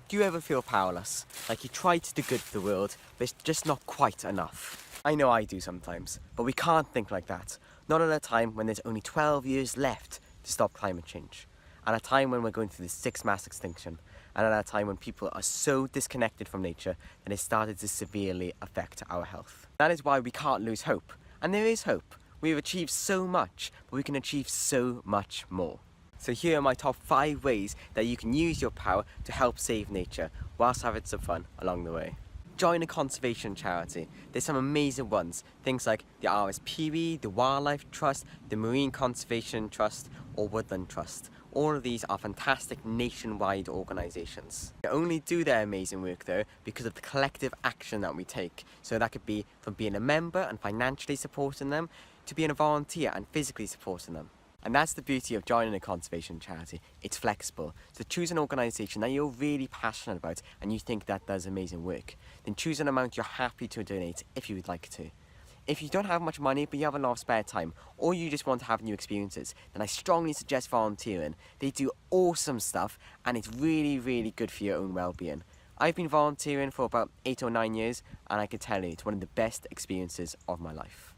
Do you ever feel powerless? Like you try to do good for the world, but it's just not quite enough? I know I do sometimes, but we can't think like that. Not at a time when there's only 12 years left to stop climate change. At a time when we're going through the sixth mass extinction. And at a time when people are so disconnected from nature that it started to severely affect our health. That is why we can't lose hope. And there is hope. We've achieved so much, but we can achieve so much more. So here are my top 5 ways that you can use your power to help save nature, whilst having some fun along the way. Join a conservation charity. There's some amazing ones, things like the RSPB, the Wildlife Trust, the Marine Conservation Trust, or Woodland Trust. All of these are fantastic nationwide organisations. They only do their amazing work though because of the collective action that we take. So that could be from being a member and financially supporting them, to being a volunteer and physically supporting them. And that's the beauty of joining a conservation charity. It's flexible. So choose an organisation that you're really passionate about and you think that does amazing work. Then choose an amount you're happy to donate if you would like to. If you don't have much money but you have a lot of spare time, or you just want to have new experiences, then I strongly suggest volunteering. They do awesome stuff and it's really, really good for your own well-being. I've been volunteering for about 8 or 9 years and I can tell you it's one of the best experiences of my life.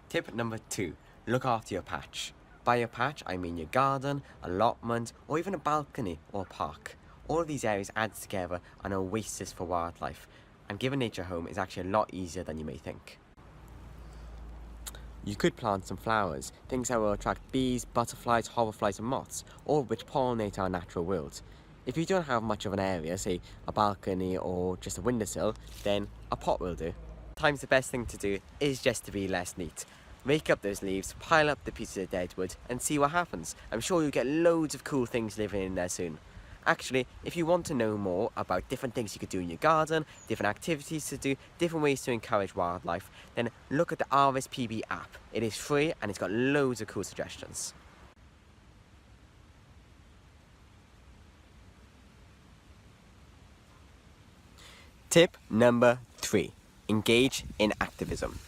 Tip number 2, look after your patch. By your patch, I mean your garden, allotment, or even a balcony or a park. All of these areas add together an oasis for wildlife, and giving nature a home is actually a lot easier than you may think. You could plant some flowers, things that will attract bees, butterflies, hoverflies and moths, all of which pollinate our natural world. If you don't have much of an area, say a balcony or just a windowsill, then a pot will do. Sometimes the best thing to do is just to be less neat. Rake up those leaves, pile up the pieces of dead wood and see what happens. I'm sure you'll get loads of cool things living in there soon. Actually, if you want to know more about different things you could do in your garden, different activities to do, different ways to encourage wildlife, then look at the RSPB app. It is free and it's got loads of cool suggestions. Tip number 3, engage in activism.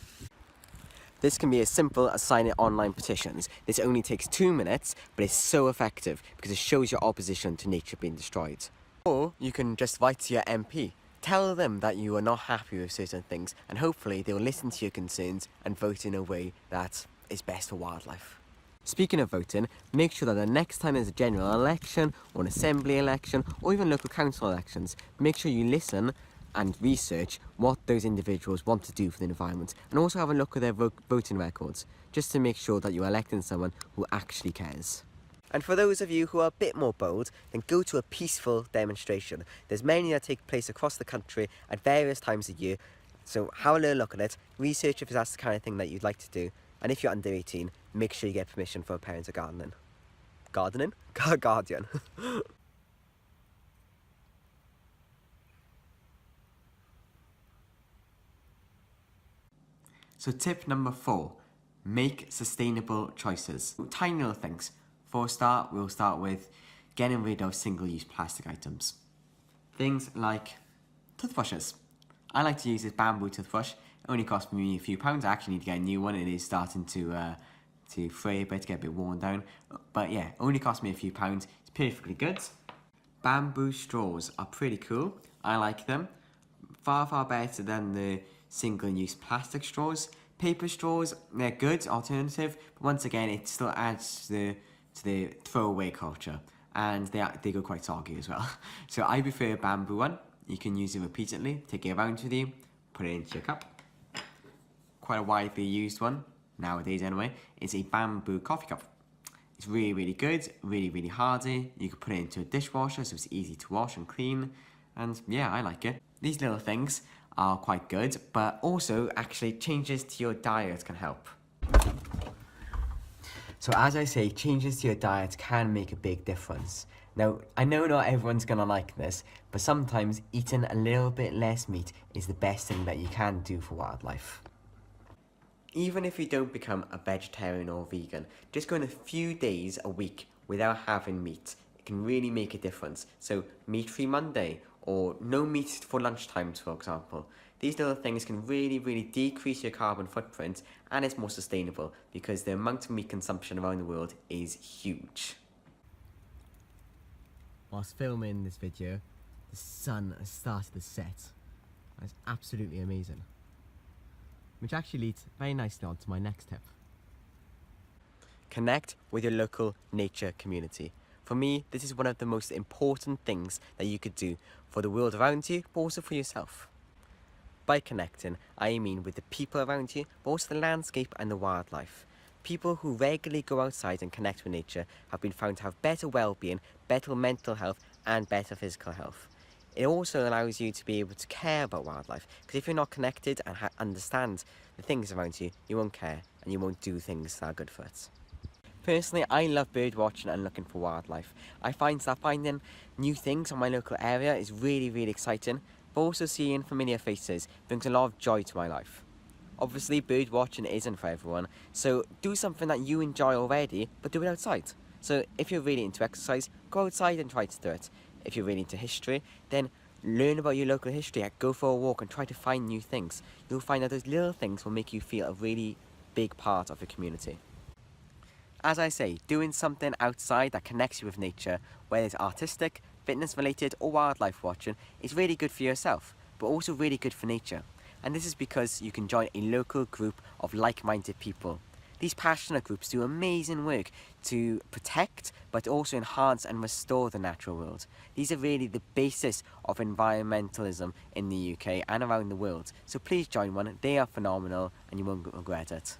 This can be as simple as signing online petitions. This only takes 2 minutes, but it's so effective because it shows your opposition to nature being destroyed. Or you can just write to your MP. Tell them that you are not happy with certain things, and hopefully they'll listen to your concerns and vote in a way that is best for wildlife. Speaking of voting, make sure that the next time there's a general election, or an assembly election, or even local council elections, make sure you listen and research what those individuals want to do for the environment, and also have a look at their voting records, just to make sure that you're electing someone who actually cares. And for those of you who are a bit more bold, then go to a peaceful demonstration. There's many that take place across the country at various times of year, so have a little look at it, research if that's the kind of thing that you'd like to do, and if you're under 18, make sure you get permission from a parent or gardening. Guardian. So tip number 4, make sustainable choices. Tiny little things. For a start, we'll start with getting rid of single-use plastic items. Things like toothbrushes. I like to use this bamboo toothbrush. It only cost me a few pounds. I actually need to get a new one. It is starting to fray a bit, get a bit worn down. But yeah, only cost me a few pounds. It's perfectly good. Bamboo straws are pretty cool. I like them. Far, far better than the single-use plastic straws. Paper straws, they're good alternative, but once again it still adds to the throwaway culture, and they go quite soggy as well. So I prefer a bamboo one. You can use it repeatedly, take it around with you, put it into your cup. Quite a widely used one, nowadays anyway, is a bamboo coffee cup. It's really, really good, really, really hardy. You can put it into a dishwasher so it's easy to wash and clean, and yeah, I like it. These little things are quite good, but also actually changes to your diet can help. So as I say, changes to your diet can make a big difference. Now, I know not everyone's gonna like this, but sometimes eating a little bit less meat is the best thing that you can do for wildlife. Even if you don't become a vegetarian or vegan, just going a few days a week without having meat, it can really make a difference. So meat-free Monday, or no meat for lunchtimes, for example. These little things can really, really decrease your carbon footprint, and it's more sustainable because the amount of meat consumption around the world is huge. whilst filming this video, the sun has started to set. That's absolutely amazing. Which actually leads very nicely on to my next tip. Connect with your local nature community. For me, this is one of the most important things that you could do for the world around you, but also for yourself. By connecting, I mean with the people around you, but also the landscape and the wildlife. People who regularly go outside and connect with nature have been found to have better well-being, better mental health and better physical health. It also allows you to be able to care about wildlife, because if you're not connected and understand the things around you, you won't care and you won't do things that are good for it. Personally, I love bird watching and looking for wildlife. I find that finding new things on my local area is really exciting, but also seeing familiar faces brings a lot of joy to my life. Obviously, bird watching isn't for everyone, so do something that you enjoy already, but do it outside. So if you're really into exercise, go outside and try to do it. If you're really into history, then learn about your local history, go for a walk and try to find new things. You'll find that those little things will make you feel a really big part of your community. As I say, doing something outside that connects you with nature, whether it's artistic, fitness related or wildlife watching, is really good for yourself, but also really good for nature. And this is because you can join a local group of like-minded people. These passionate groups do amazing work to protect, but also enhance and restore the natural world. These are really the basis of environmentalism in the UK and around the world. So please join one, they are phenomenal and you won't regret it.